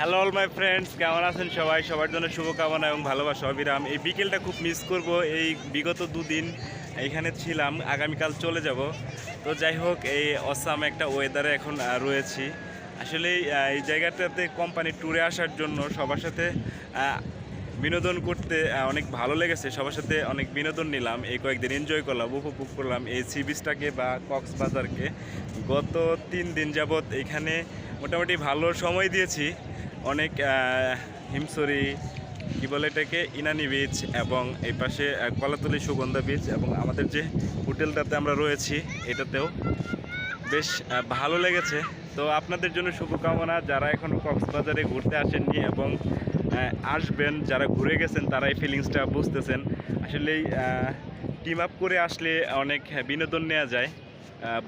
Hello all my friends, কেমন আছেন সবাই? সবার জন্য শুভকামনা এবং ভালোবাসা অবিরাম। এই বিকেলটা খুব মিস করব। এই বিগত দুদিন এইখানে ছিলাম, আগামীকাল চলে যাব। তো যাই হোক, এই অসাম একটা ওয়েদারে এখন রয়েছি। আসলে এই জায়গাটাতে কোম্পানি ট্যুরে আসার জন্য সবার সাথে বিনোদন করতে অনেক ভালো লেগেছে। সবার সাথে অনেক বিনোদন নিলাম, এই কয়েকদিন এনজয় করলাম, উপভোগ করলাম এই সি বিচটাকে বা কক্সবাজারকে। গত 3 দিন যাবৎ এখানে মোটামুটি ভালো সময় দিয়েছি। অনেক হিমছড়ি কী বলে এটাকে, ইনানি বিচ, এবং এই পাশে কলাতলি সুগন্ধা বিচ, এবং আমাদের যে হোটেলটাতে আমরা রয়েছি এটাতেও বেশ ভালো লেগেছে। তো আপনাদের জন্য শুভকামনা, যারা এখন কক্সবাজারে ঘুরতে আসেননি এবং আসবেন, যারা ঘুরে গেছেন তারা এই ফিলিংসটা বুঝতেছেন। আসলেই টিম আপ করে আসলে অনেক বিনোদন নেওয়া যায়,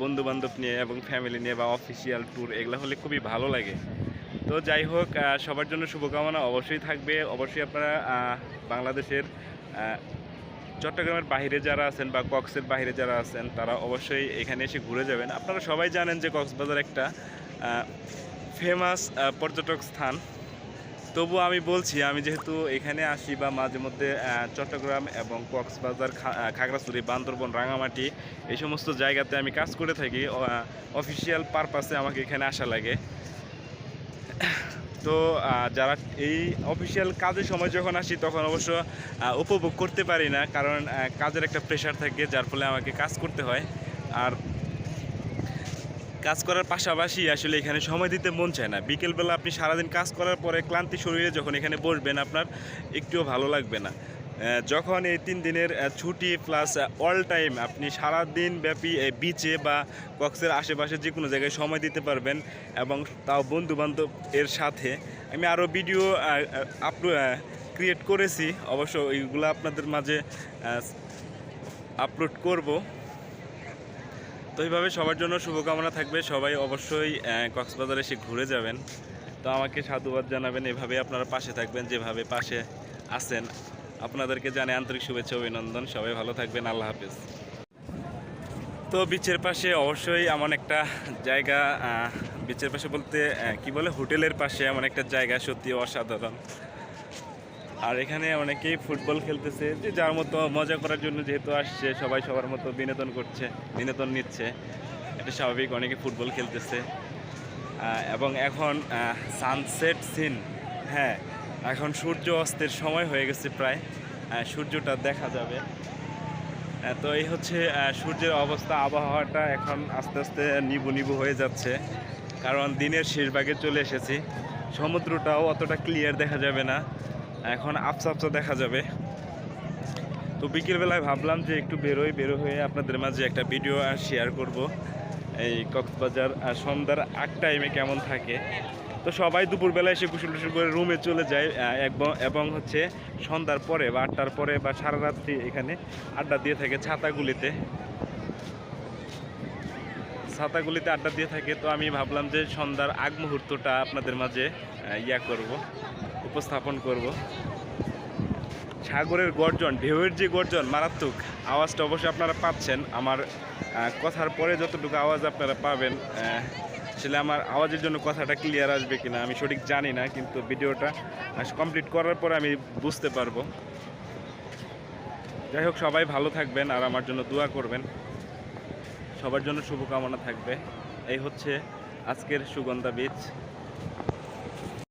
বন্ধুবান্ধব নিয়ে এবং ফ্যামিলি নিয়ে, বা অফিসিয়াল ট্যুর, এগুলো হলে খুবই ভালো লাগে। তো যাই হোক, সবার জন্য শুভকামনা অবশ্যই থাকবে। অবশ্যই আপনারা বাংলাদেশের চট্টগ্রামের বাইরে যারা আছেন বা কক্সের বাইরে যারা আছেন তারা অবশ্যই এখানে এসে ঘুরে যাবেন। আপনারা সবাই জানেন যে কক্সবাজার একটা ফেমাস পর্যটক স্থান। তবু আমি বলছি, আমি যেহেতু এখানে আসি বা মাঝে মধ্যে চট্টগ্রাম এবং কক্সবাজার, খাগড়াছড়ি, বান্দরবন, রাঙামাটি, এই সমস্ত জায়গাতে আমি কাজ করে থাকি, অফিসিয়াল পারপাসে আমাকে এখানে আসা লাগে। তো যারা এই অফিসিয়াল কাজের সময় যখন আসি তখন অবশ্য উপভোগ করতে পারি না, কারণ কাজের একটা প্রেশার থাকে, যার ফলে আমাকে কাজ করতে হয়। আর কাজ করার পাশাপাশি আসলে এখানে সময় দিতে মন চায় না। বিকেলবেলা আপনি সারাদিন কাজ করার পরে ক্লান্তি শরীরে যখন এখানে বসবেন, আপনার একটুও ভালো লাগবে না। যখন এই 3 দিনের ছুটি প্লাস অল টাইম আপনি সারাদিন ব্যাপী বিচে বা কক্সের আশেপাশে যে কোনো জায়গায় সময় দিতে পারবেন, এবং তাও বন্ধুবান্ধব এর সাথে। আমি আরও ভিডিও ক্রিয়েট করেছি, অবশ্য এইগুলো আপনাদের মাঝে আপলোড করব। তো এইভাবে সবার জন্য শুভকামনা থাকবে, সবাই অবশ্যই কক্সবাজারে এসে ঘুরে যাবেন। তো আমাকে সাধুবাদ জানাবেন, এভাবে আপনারা পাশে থাকবেন, যেভাবে পাশে আছেন। আপনাদেরকে জানাই আন্তরিক শুভেচ্ছা, অভিনন্দন। সবাই ভালো থাকবেন, আল্লাহ হাফেজ। তো বিচের পাশে অবশ্যই এমন একটা জায়গা, বিচের পাশে বলতে কি বলে, হোটেলের পাশে এমন একটা জায়গা সত্যি অসাধারণ। আর এখানে অনেকেই ফুটবল খেলতেছে, যে যার মতো মজা করার জন্য যেহেতু আসছে, সবাই সবার মতো বিনোদন নিচ্ছে, এটা স্বাভাবিক। অনেকে ফুটবল খেলতেছে, এবং এখন সানসেট সিন, হ্যাঁ, এখন সূর্য অস্তের সময় হয়ে গেছে প্রায়, সূর্যটা দেখা যাবে। তো এই হচ্ছে সূর্যের অবস্থা। আবহাওয়াটা এখন আস্তে আস্তে নিবু নিবু হয়ে যাচ্ছে, কারণ দিনের শেষ ভাগে চলে এসেছি। সমুদ্রটাও অতটা ক্লিয়ার দেখা যাবে না, এখন আবছা আবছা দেখা যাবে। তো বিকেলবেলায় ভাবলাম যে একটু বের হয়ে আপনাদের মাঝে একটা ভিডিও শেয়ার করব, এই কক্সবাজার সন্ধ্যার 8 টাইমে কেমন থাকে। তো সবাই দুপুরবেলা এসে গোসল টোসল করে রুমে চলে যায়, এবং হচ্ছে সন্ধ্যার পরে বা 8টার পরে বা সারা রাত্রি এখানে আড্ডা দিয়ে থাকে ছাতাগুলিতে আড্ডা দিয়ে থাকে। তো আমি ভাবলাম যে সন্ধ্যার আগ মুহূর্তটা আপনাদের মাঝে উপস্থাপন করব। সাগরের গর্জন, ঢেউয়ের যে গর্জন, মারাত্মক আওয়াজটা অবশ্যই আপনারা পাচ্ছেন। আমার কথার পরে যতটুকু আওয়াজ আপনারা পাবেন, আসলে আমার আওয়াজের জন্য কথাটা ক্লিয়ার আসবে কিনা আমি সঠিক জানি না, কিন্তু ভিডিওটা কমপ্লিট করার পরে আমি বুঝতে পারবো। যাই হোক, সবাই ভালো থাকবেন আর আমার জন্য দোয়া করবেন। সবার জন্য শুভকামনা থাকবে। এই হচ্ছে আজকের সুগন্ধা বিচ।